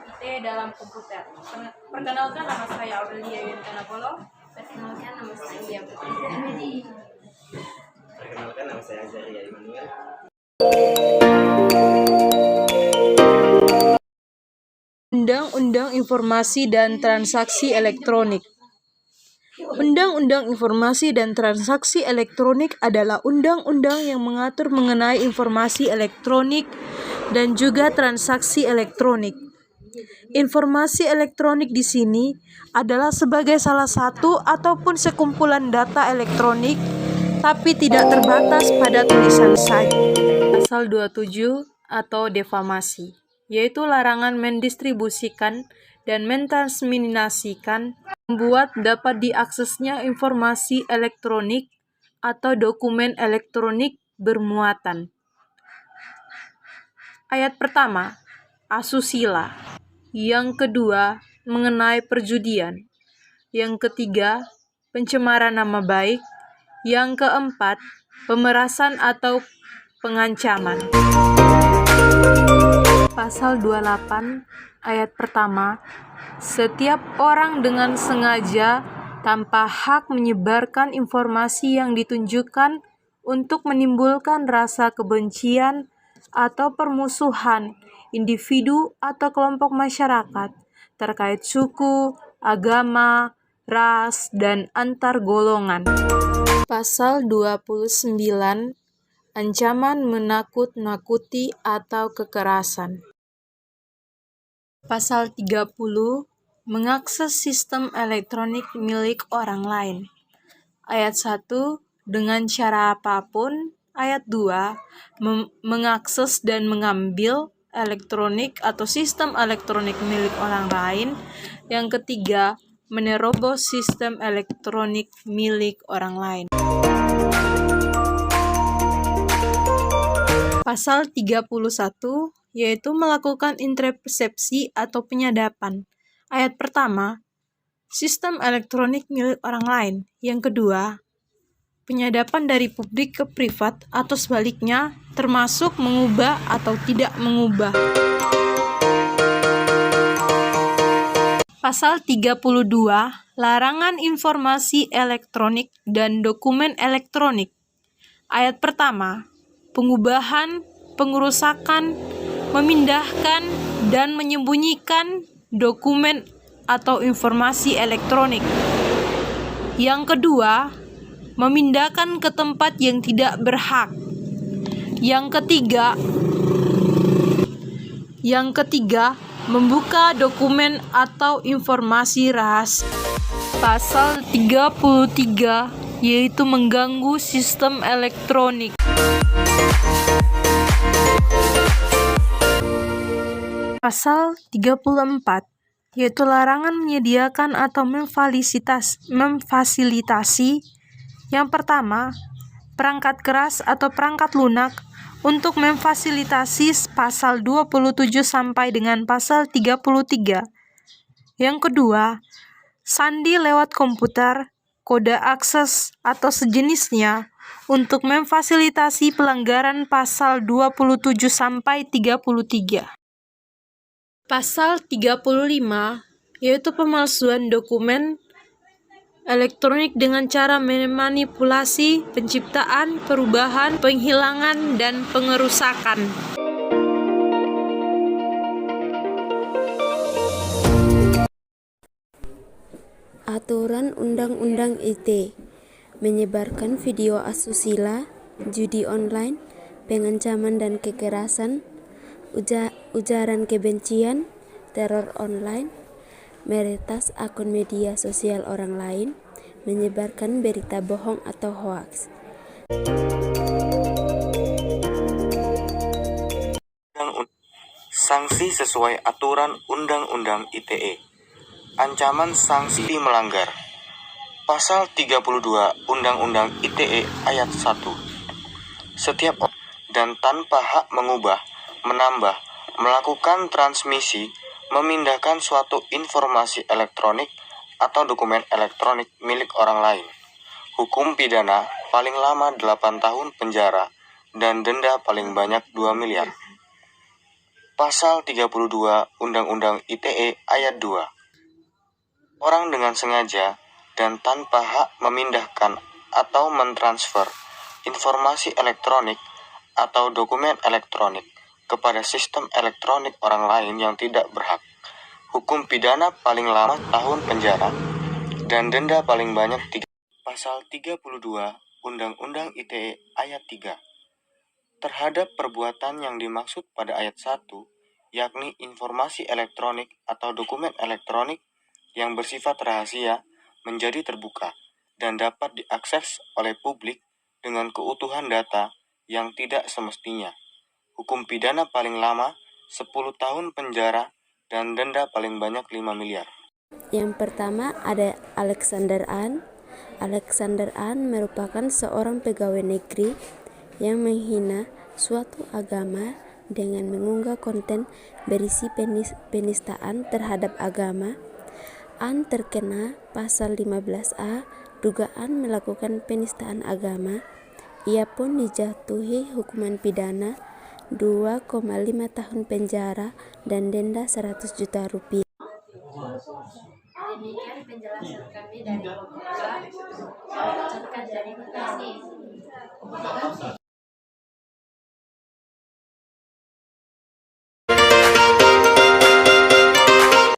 IT dalam komputer. Perkenalkan, nama saya Aurelia Yuntanapolo. Perkenalkan, nama saya Lia Putri. Perkenalkan, nama saya Azaria Immanuel. Undang-Undang Informasi dan Transaksi Elektronik. Undang-Undang Informasi dan Transaksi Elektronik adalah undang-undang yang mengatur mengenai informasi elektronik dan juga transaksi elektronik. Informasi elektronik di sini adalah sebagai salah satu ataupun sekumpulan data elektronik, tapi tidak terbatas pada tulisan saja. Pasal 27 atau defamasi, yaitu larangan mendistribusikan dan mentransmisikan, membuat dapat diaksesnya informasi elektronik atau dokumen elektronik bermuatan. Ayat pertama, asusila. Yang kedua, mengenai perjudian. Yang ketiga, pencemaran nama baik. Yang keempat, pemerasan atau pengancaman. Pasal 28 ayat pertama, setiap orang dengan sengaja tanpa hak menyebarkan informasi yang ditunjukkan untuk menimbulkan rasa kebencian atau permusuhan individu atau kelompok masyarakat terkait suku, agama, ras, dan antar golongan. Pasal 29, ancaman menakut-nakuti atau kekerasan. Pasal 30, mengakses sistem elektronik milik orang lain. Ayat 1, dengan cara apapun. Ayat 2, mengakses dan mengambil elektronik atau sistem elektronik milik orang lain. Yang ketiga, menerobos sistem elektronik milik orang lain. Pasal 31, yaitu melakukan intercepsi atau penyadapan. Ayat pertama, sistem elektronik milik orang lain. Yang kedua, penyadapan dari publik ke privat atau sebaliknya, termasuk mengubah atau tidak mengubah. Pasal 32, larangan informasi elektronik dan dokumen elektronik. Ayat pertama, pengubahan, pengerusakan, memindahkan, dan menyembunyikan dokumen atau informasi elektronik. Yang kedua, memindahkan ke tempat yang tidak berhak. Yang ketiga, membuka dokumen atau informasi rahasia. Pasal 33, yaitu mengganggu sistem elektronik. Pasal 34, yaitu larangan menyediakan atau memfasilitasi. Yang pertama, perangkat keras atau perangkat lunak untuk memfasilitasi pasal 27 sampai dengan pasal 33. Yang kedua, sandi lewat komputer, kode akses atau sejenisnya untuk memfasilitasi pelanggaran pasal 27 sampai 33. Pasal 35, yaitu pemalsuan dokumen elektronik dengan cara memanipulasi, penciptaan, perubahan, penghilangan, dan pengerusakan. Aturan Undang-Undang ITE, menyebarkan video asusila, judi online, pengancaman dan kekerasan, ujaran kebencian, teror online, meretas akun media sosial orang lain, menyebarkan berita bohong atau hoaks. Sanksi sesuai aturan Undang-Undang ITE. Ancaman sanksi melanggar. Pasal 32 Undang-Undang ITE ayat 1. Setiap orang dan tanpa hak mengubah, menambah, melakukan transmisi, memindahkan suatu informasi elektronik atau dokumen elektronik milik orang lain. Hukum pidana paling lama 8 tahun penjara dan denda paling banyak 2 miliar. Pasal 32 Undang-Undang ITE Ayat 2. Orang dengan sengaja dan tanpa hak memindahkan atau mentransfer informasi elektronik atau dokumen elektronik kepada sistem elektronik orang lain yang tidak berhak, hukum pidana paling lama tahun penjara dan denda paling banyak 3. Pasal 32 Undang-Undang ITE Ayat 3. Terhadap perbuatan yang dimaksud pada ayat 1, yakni informasi elektronik atau dokumen elektronik yang bersifat rahasia menjadi terbuka dan dapat diakses oleh publik dengan keutuhan data yang tidak semestinya. Hukum pidana paling lama 10 tahun penjara dan denda paling banyak 5 miliar. Yang pertama ada Alexander An. Alexander An merupakan seorang pegawai negeri yang menghina suatu agama dengan mengunggah konten berisi penistaan terhadap agama. An terkena pasal 15A dugaan melakukan penistaan agama. Ia pun dijatuhi hukuman pidana 2,5 tahun penjara dan denda 100 juta rupiah. Demikian penjelasan kami dari Bapak terkait dari Bekasi.